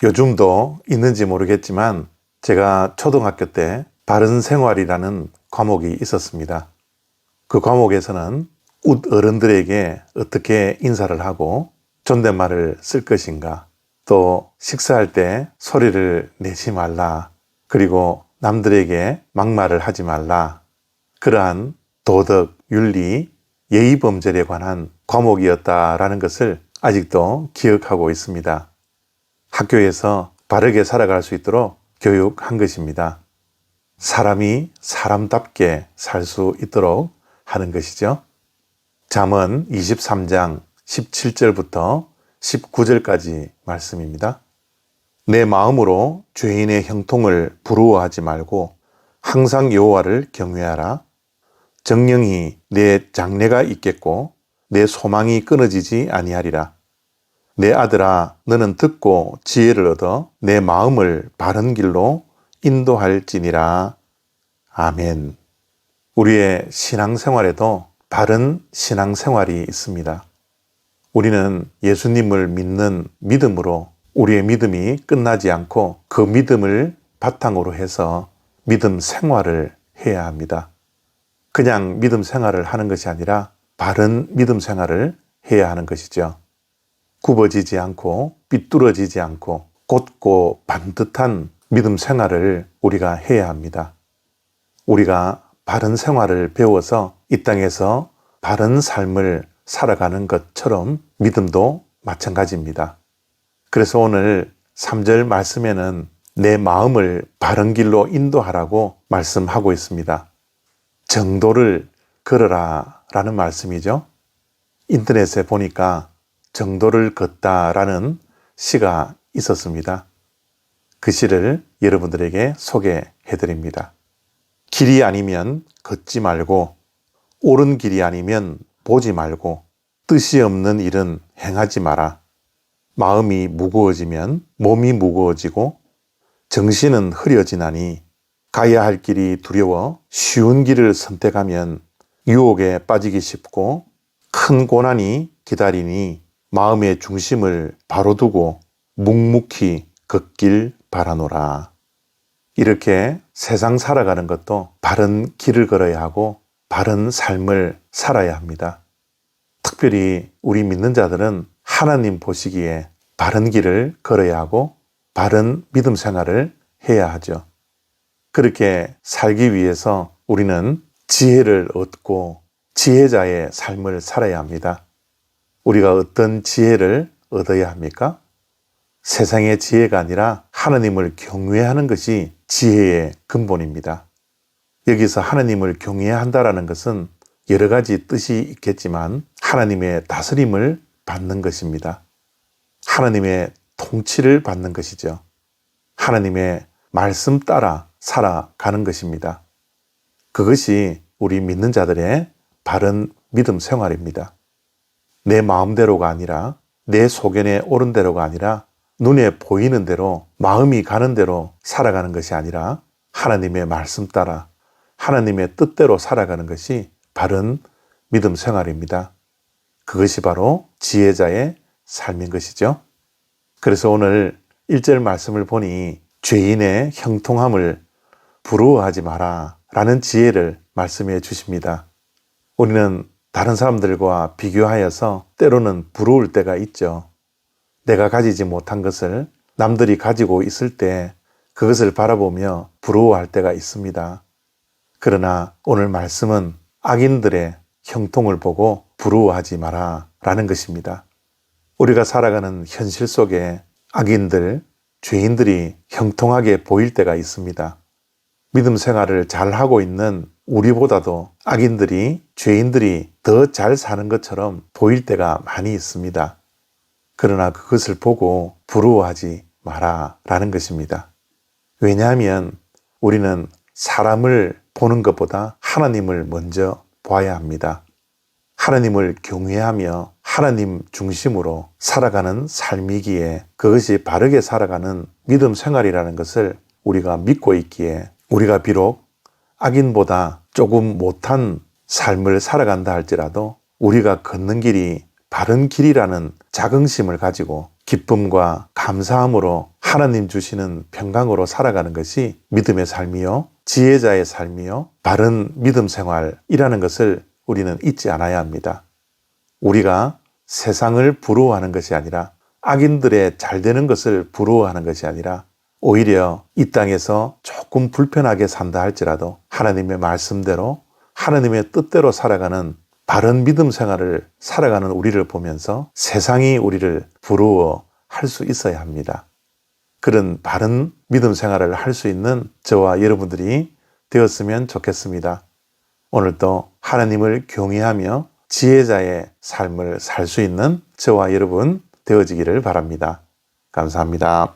요즘도 있는지 모르겠지만 제가 초등학교 때 바른생활이라는 과목이 있었습니다. 그 과목에서는 웃 어른들에게 어떻게 인사를 하고 존댓말을 쓸 것인가, 또 식사할 때 소리를 내지 말라, 그리고 남들에게 막말을 하지 말라, 그러한 도덕, 윤리, 예의범절에 관한 과목이었다라는 것을 아직도 기억하고 있습니다. 학교에서 바르게 살아갈 수 있도록 교육한 것입니다. 사람이 사람답게 살 수 있도록 하는 것이죠. 잠언 23장 17절부터 19절까지 말씀입니다. 내 마음으로 죄인의 형통을 부러워하지 말고 항상 여호와를 경외하라. 정령이 내 장래가 있겠고 내 소망이 끊어지지 아니하리라. 내 아들아, 너는 듣고 지혜를 얻어 내 마음을 바른 길로 인도할지니라. 아멘. 우리의 신앙생활에도 바른 신앙생활이 있습니다. 우리는 예수님을 믿는 믿음으로 우리의 믿음이 끝나지 않고 그 믿음을 바탕으로 해서 믿음 생활을 해야 합니다. 그냥 믿음 생활을 하는 것이 아니라 바른 믿음 생활을 해야 하는 것이죠. 굽어지지 않고 삐뚤어지지 않고 곧고 반듯한 믿음 생활을 우리가 해야 합니다. 우리가 바른 생활을 배워서 이 땅에서 바른 삶을 살아가는 것처럼 믿음도 마찬가지입니다. 그래서 오늘 3절 말씀에는 내 마음을 바른 길로 인도하라고 말씀하고 있습니다. 정도를 걸어라 라는 말씀이죠. 인터넷에 보니까 정도를 걷다라는 시가 있었습니다. 그 시를 여러분들에게 소개해드립니다. 길이 아니면 걷지 말고, 옳은 길이 아니면 보지 말고, 뜻이 없는 일은 행하지 마라. 마음이 무거워지면 몸이 무거워지고 정신은 흐려지나니 가야 할 길이 두려워 쉬운 길을 선택하면 유혹에 빠지기 쉽고 큰 고난이 기다리니 마음의 중심을 바로 두고 묵묵히 걷길 바라노라. 이렇게 세상 살아가는 것도 바른 길을 걸어야 하고 바른 삶을 살아야 합니다. 특별히 우리 믿는 자들은 하나님 보시기에 바른 길을 걸어야 하고 바른 믿음 생활을 해야 하죠. 그렇게 살기 위해서 우리는 지혜를 얻고 지혜자의 삶을 살아야 합니다. 우리가 어떤 지혜를 얻어야 합니까? 세상의 지혜가 아니라 하나님을 경외하는 것이 지혜의 근본입니다. 여기서 하나님을 경외해야 한다는 것은 여러 가지 뜻이 있겠지만 하나님의 다스림을 받는 것입니다. 하나님의 통치를 받는 것이죠. 하나님의 말씀 따라 살아가는 것입니다. 그것이 우리 믿는 자들의 바른 믿음 생활입니다. 내 마음대로가 아니라 내 소견에 옳은 대로가 아니라 눈에 보이는 대로 마음이 가는 대로 살아가는 것이 아니라 하나님의 말씀 따라 하나님의 뜻대로 살아가는 것이 바른 믿음 생활입니다. 그것이 바로 지혜자의 삶인 것이죠. 그래서 오늘 1절 말씀을 보니 죄인의 형통함을 부러워하지 마라 라는 지혜를 말씀해 주십니다. 우리는 다른 사람들과 비교하여서 때로는 부러울 때가 있죠. 내가 가지지 못한 것을 남들이 가지고 있을 때 그것을 바라보며 부러워할 때가 있습니다. 그러나 오늘 말씀은 악인들의 형통을 보고 부러워하지 마라 라는 것입니다. 우리가 살아가는 현실 속에 악인들, 죄인들이 형통하게 보일 때가 있습니다. 믿음 생활을 잘하고 있는 우리보다도 악인들이, 죄인들이 더 잘 사는 것처럼 보일 때가 많이 있습니다. 그러나 그것을 보고 부러워하지 마라 라는 것입니다. 왜냐하면 우리는 사람을 보는 것보다 하나님을 먼저 봐야 합니다. 하나님을 경외하며 하나님 중심으로 살아가는 삶이기에 그것이 바르게 살아가는 믿음 생활이라는 것을 우리가 믿고 있기에 우리가 비록 악인보다 조금 못한 삶을 살아간다 할지라도 우리가 걷는 길이 바른 길이라는 자긍심을 가지고 기쁨과 감사함으로 하나님 주시는 평강으로 살아가는 것이 믿음의 삶이요, 지혜자의 삶이요, 바른 믿음 생활이라는 것을 우리는 잊지 않아야 합니다. 우리가 세상을 부러워하는 것이 아니라, 악인들의 잘 되는 것을 부러워하는 것이 아니라, 오히려 이 땅에서 조금 불편하게 산다 할지라도 하나님의 말씀대로, 하나님의 뜻대로 살아가는 바른 믿음 생활을 살아가는 우리를 보면서 세상이 우리를 부러워할 수 있어야 합니다. 그런 바른 믿음 생활을 할 수 있는 저와 여러분들이 되었으면 좋겠습니다. 오늘도 하나님을 경외하며 지혜자의 삶을 살 수 있는 저와 여러분 되어지기를 바랍니다. 감사합니다.